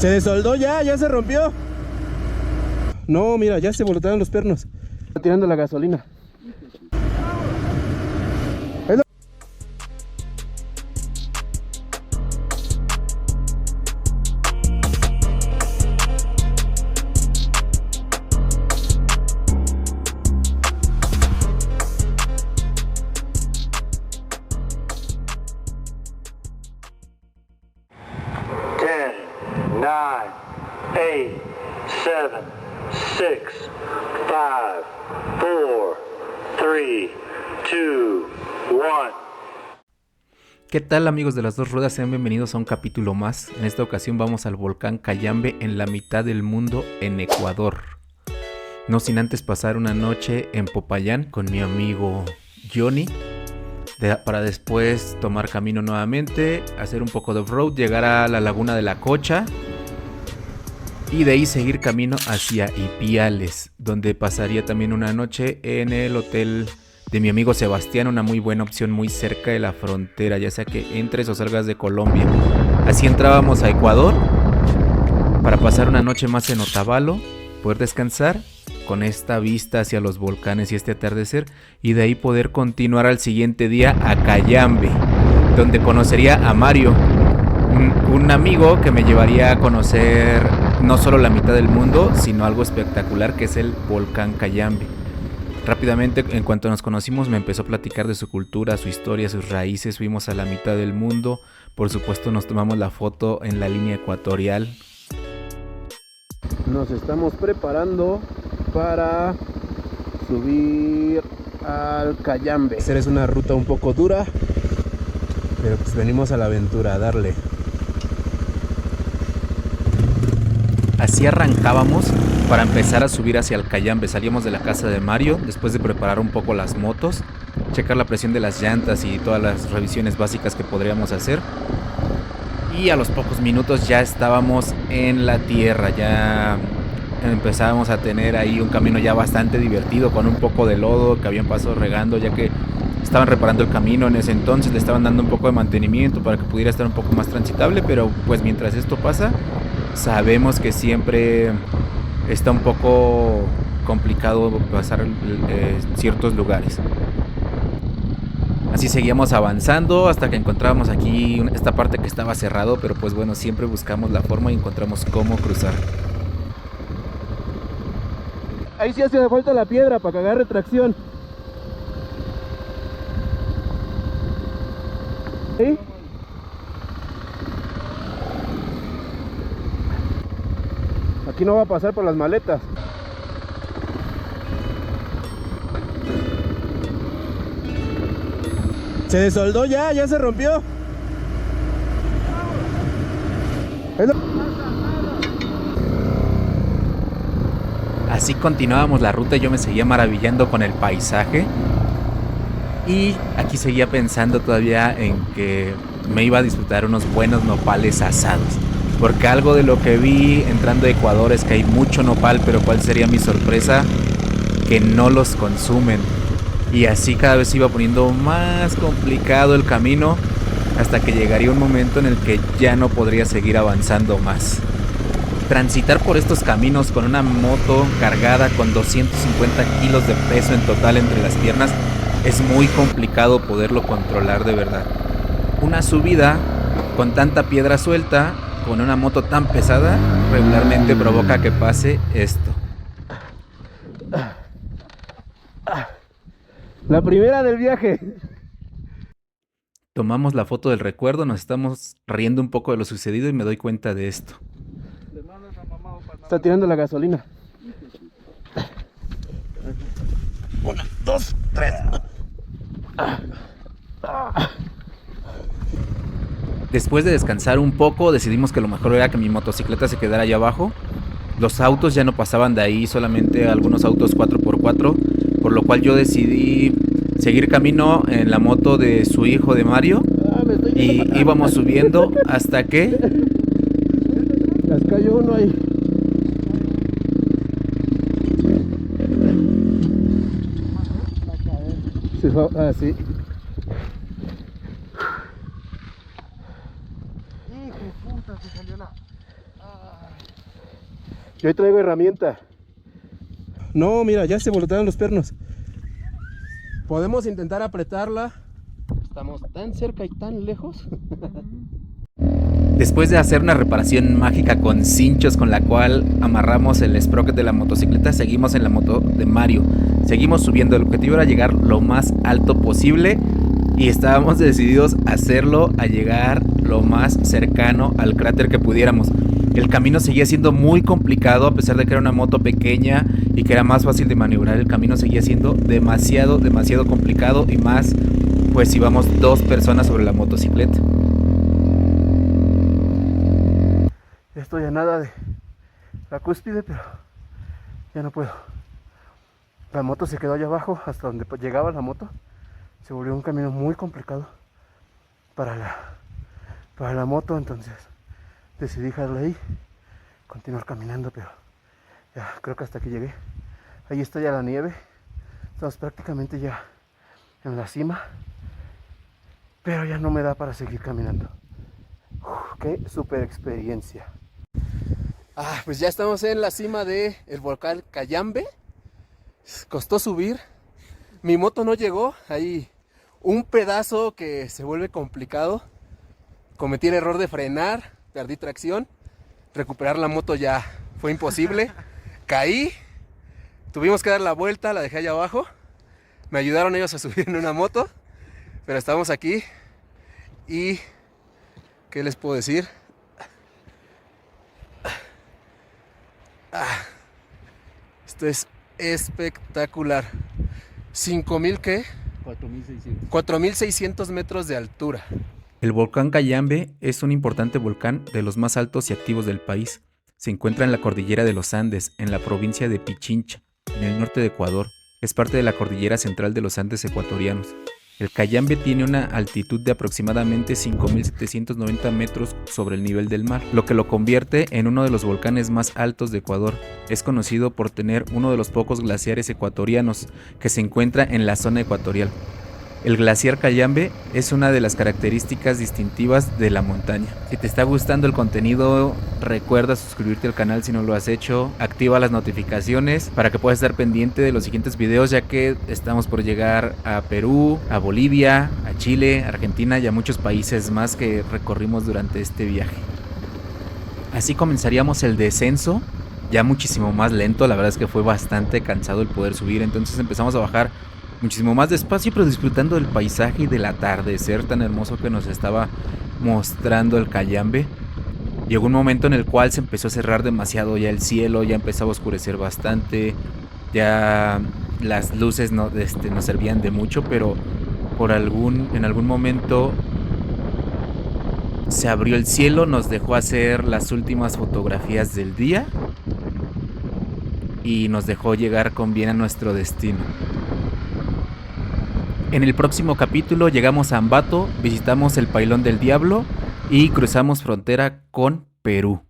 Se desoldó ya se rompió. No, mira, ya se voltearon los pernos. Está tirando la gasolina. Nine, eight, seven, six, five, four, three, two, one. ¿Qué tal, amigos de las dos ruedas? Sean bienvenidos a un capítulo más. En esta ocasión vamos al volcán Cayambe en la mitad del mundo, en Ecuador. No sin antes pasar una noche en Popayán con mi amigo Johnny, para después tomar camino nuevamente, hacer un poco de off-road, llegar a la laguna de la Cocha y de ahí seguir camino hacia Ipiales, donde pasaría también una noche en el hotel de mi amigo Sebastián, una muy buena opción muy cerca de la frontera, ya sea que entres o salgas de Colombia. Así entrábamos a Ecuador para pasar una noche más en Otavalo, poder descansar con esta vista hacia los volcanes y este atardecer, y de ahí poder continuar al siguiente día a Cayambe, donde conocería a Mario, un amigo que me llevaría a conocer no solo la mitad del mundo, sino algo espectacular que es el volcán Cayambe. Rápidamente, en cuanto nos conocimos, me empezó a platicar de su cultura, su historia, sus raíces. Fuimos a la mitad del mundo, por supuesto nos tomamos la foto en la línea ecuatorial. Nos estamos preparando para subir al Cayambe. Esa es una ruta un poco dura, pero pues venimos a la aventura, a darle. Así arrancábamos para empezar a subir hacia el Cayambe. Salíamos de la casa de Mario después de preparar un poco las motos, checar la presión de las llantas y todas las revisiones básicas que podríamos hacer. Y a los pocos minutos ya estábamos en la tierra, ya empezábamos a tener ahí un camino ya bastante divertido, con un poco de lodo que habían pasado regando, ya que estaban reparando el camino en ese entonces, le estaban dando un poco de mantenimiento para que pudiera estar un poco más transitable, pero pues mientras esto pasa, sabemos que siempre está un poco complicado pasar ciertos lugares. Así seguíamos avanzando hasta que encontrábamos aquí esta parte que estaba cerrado, pero pues bueno, siempre buscamos la forma y encontramos cómo cruzar. Ahí sí hace falta la piedra para que agarre tracción. ¿Sí? Aquí no va a pasar por las maletas. Se desoldó ya se rompió. Así continuábamos la ruta y yo me seguía maravillando con el paisaje. Y aquí seguía pensando todavía en que me iba a disfrutar unos buenos nopales asados. Porque algo de lo que vi entrando a Ecuador es que hay mucho nopal, pero ¿cuál sería mi sorpresa? Que no los consumen. Y así cada vez se iba poniendo más complicado el camino, hasta que llegaría un momento en el que ya no podría seguir avanzando más. Transitar por estos caminos con una moto cargada con 250 kilos de peso en total entre las piernas es muy complicado poderlo controlar de verdad. Una subida con tanta piedra suelta, con una moto tan pesada, regularmente provoca que pase esto. La primera del viaje. Tomamos la foto del recuerdo, nos estamos riendo un poco de lo sucedido y me doy cuenta de esto. Está tirando la gasolina. 1, 2, 3. Después de descansar un poco, decidimos que lo mejor era que mi motocicleta se quedara allá abajo. Los autos ya no pasaban de ahí, solamente algunos autos 4x4, por lo cual yo decidí seguir camino en la moto de su hijo de Mario y íbamos subiendo hasta que las cayó uno ahí. Se fue así. Hijo de puta, se salió la... Ah. Yo hoy traigo herramienta. No, mira, ya se voltearon los pernos. Podemos intentar apretarla. Estamos tan cerca y tan lejos. Después de hacer una reparación mágica con cinchos con la cual amarramos el sprocket de la motocicleta, seguimos en la moto de Mario. Seguimos subiendo, el objetivo era llegar lo más alto posible y estábamos decididos a hacerlo, a llegar lo más cercano al cráter que pudiéramos. El camino seguía siendo muy complicado, a pesar de que era una moto pequeña y que era más fácil de maniobrar. El camino seguía siendo demasiado complicado, y más pues íbamos 2 personas sobre la motocicleta. Ya estoy a nada de la cúspide, pero ya no puedo. La moto se quedó allá abajo, hasta donde llegaba la moto. Se volvió un camino muy complicado para la moto, entonces decidí dejarla ahí, continuar caminando, pero ya creo que hasta aquí llegué. Ahí está ya la nieve, estamos prácticamente ya en la cima, pero ya no me da para seguir caminando. Qué super experiencia. Pues ya estamos en la cima del volcán Cayambe. Costó subir, mi moto no llegó, hay un pedazo que se vuelve complicado. Cometí el error de frenar, perdí tracción, recuperar la moto ya fue imposible. Caí, tuvimos que dar la vuelta, la dejé allá abajo. Me ayudaron ellos a subir en una moto, pero estamos aquí y ¿qué les puedo decir? Esto es espectacular. 5,000 ¿qué? 4,600 metros de altura. El volcán Cayambe es un importante volcán de los más altos y activos del país. Se encuentra en la cordillera de los Andes, en la provincia de Pichincha, en el norte de Ecuador. Es parte de la cordillera central de los Andes ecuatorianos. El Cayambe tiene una altitud de aproximadamente 5.790 metros sobre el nivel del mar, lo que lo convierte en uno de los volcanes más altos de Ecuador. Es conocido por tener uno de los pocos glaciares ecuatorianos que se encuentra en la zona ecuatorial. El glaciar Cayambe es una de las características distintivas de la montaña. Si te está gustando el contenido, recuerda suscribirte al canal si no lo has hecho. Activa las notificaciones para que puedas estar pendiente de los siguientes videos, ya que estamos por llegar a Perú, a Bolivia, a Chile, Argentina y a muchos países más que recorrimos durante este viaje. Así comenzaríamos el descenso, ya muchísimo más lento. La verdad es que fue bastante cansado el poder subir, entonces empezamos a bajar muchísimo más despacio, pero disfrutando del paisaje y del atardecer tan hermoso que nos estaba mostrando el Cayambe. Llegó un momento en el cual se empezó a cerrar demasiado ya el cielo, ya empezaba a oscurecer bastante, ya las luces no servían de mucho, pero en algún momento se abrió el cielo, nos dejó hacer las últimas fotografías del día y nos dejó llegar con bien a nuestro destino. En el próximo capítulo llegamos a Ambato, visitamos el Pailón del Diablo y cruzamos frontera con Perú.